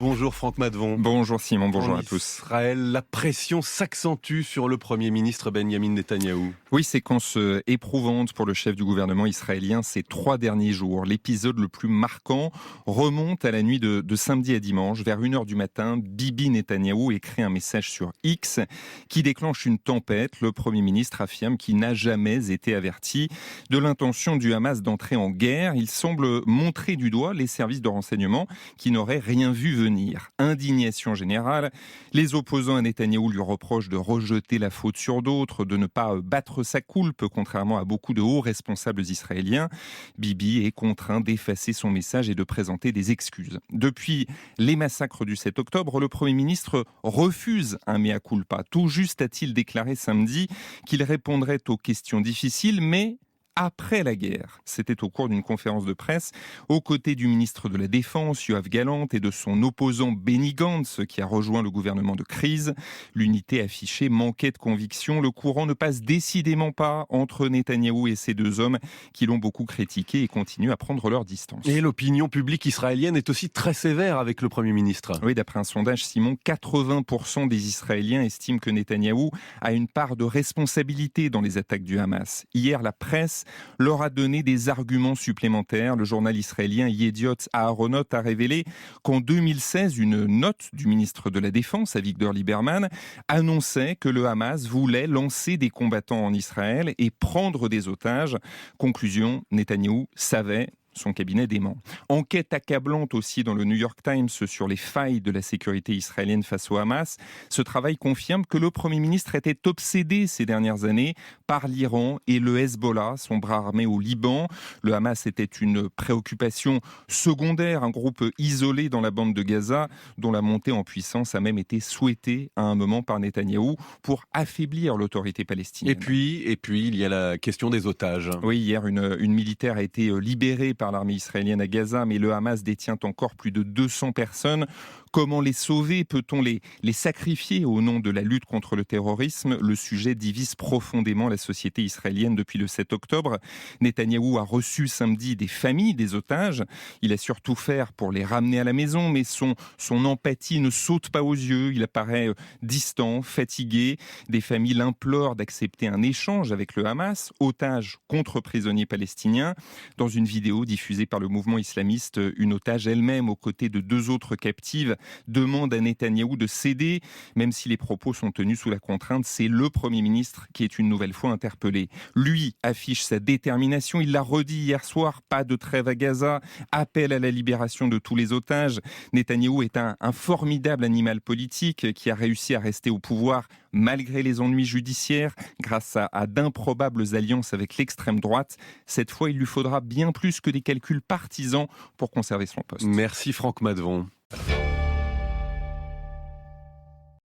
Bonjour Franck Madvon. Bonjour Simon, bonjour à tous. Israël, la pression s'accentue sur le Premier ministre Benjamin Netanyahou. Oui, séquence éprouvante pour le chef du gouvernement israélien ces 3 derniers jours. L'épisode le plus marquant remonte à la nuit de samedi à dimanche. Vers 1h du matin, Bibi Netanyahou écrit un message sur X qui déclenche une tempête. Le Premier ministre affirme qu'il n'a jamais été averti de l'intention du Hamas d'entrer en guerre. Il semble montrer du doigt les services de renseignement qui n'auraient rien vu venir. Indignation générale. Les opposants à Netanyahou lui reprochent de rejeter la faute sur d'autres, de ne pas battre sa coulpe, contrairement à beaucoup de hauts responsables israéliens. Bibi est contraint d'effacer son message et de présenter des excuses. Depuis les massacres du 7 octobre, le Premier ministre refuse un mea culpa. Tout juste a-t-il déclaré samedi qu'il répondrait aux questions difficiles, mais après la guerre. C'était au cours d'une conférence de presse aux côtés du ministre de la Défense, Yoav Gallant, et de son opposant Benny Gantz, qui a rejoint le gouvernement de crise. L'unité affichée manquait de conviction. Le courant ne passe décidément pas entre Netanyahou et ces deux hommes qui l'ont beaucoup critiqué et continuent à prendre leur distance. Et l'opinion publique israélienne est aussi très sévère avec le Premier ministre. Oui, d'après un sondage, Simon, 80% des Israéliens estiment que Netanyahou a une part de responsabilité dans les attaques du Hamas. Hier, la presse leur a donné des arguments supplémentaires. Le journal israélien Yediot Aharonot a révélé qu'en 2016, une note du ministre de la Défense, Avigdor Lieberman, annonçait que le Hamas voulait lancer des combattants en Israël et prendre des otages. Conclusion, Netanyahou savait. Son cabinet dément. Enquête accablante aussi dans le New York Times sur les failles de la sécurité israélienne face au Hamas. Ce travail confirme que le Premier ministre était obsédé ces dernières années par l'Iran et le Hezbollah, son bras armé au Liban. Le Hamas était une préoccupation secondaire, un groupe isolé dans la bande de Gaza, dont la montée en puissance a même été souhaitée à un moment par Netanyahou pour affaiblir l'autorité palestinienne. Et puis, il y a la question des otages. Oui, hier, une militaire a été libérée par l'armée israélienne à Gaza, mais le Hamas détient encore plus de 200 personnes. Comment les sauver? Peut-on les sacrifier au nom de la lutte contre le terrorisme? Le sujet divise profondément la société israélienne depuis le 7 octobre. Netanyahou a reçu samedi des familles des otages. Il a surtout fait pour les ramener à la maison, mais son empathie ne saute pas aux yeux. Il apparaît distant, fatigué. Des familles l'implorent d'accepter un échange avec le Hamas, otages contre prisonniers palestiniens. Dans une vidéo diffusée par le mouvement islamiste, une otage elle-même, aux côtés de 2 autres captives, demande à Netanyahou de céder, même si les propos sont tenus sous la contrainte. C'est le Premier ministre qui est une nouvelle fois interpellé. Lui affiche sa détermination, il l'a redit hier soir, pas de trêve à Gaza, appel à la libération de tous les otages. Netanyahou est un formidable animal politique qui a réussi à rester au pouvoir malgré les ennuis judiciaires, grâce à d'improbables alliances avec l'extrême droite. Cette fois, il lui faudra bien plus que des calculs partisans pour conserver son poste. Merci Franck Madvon.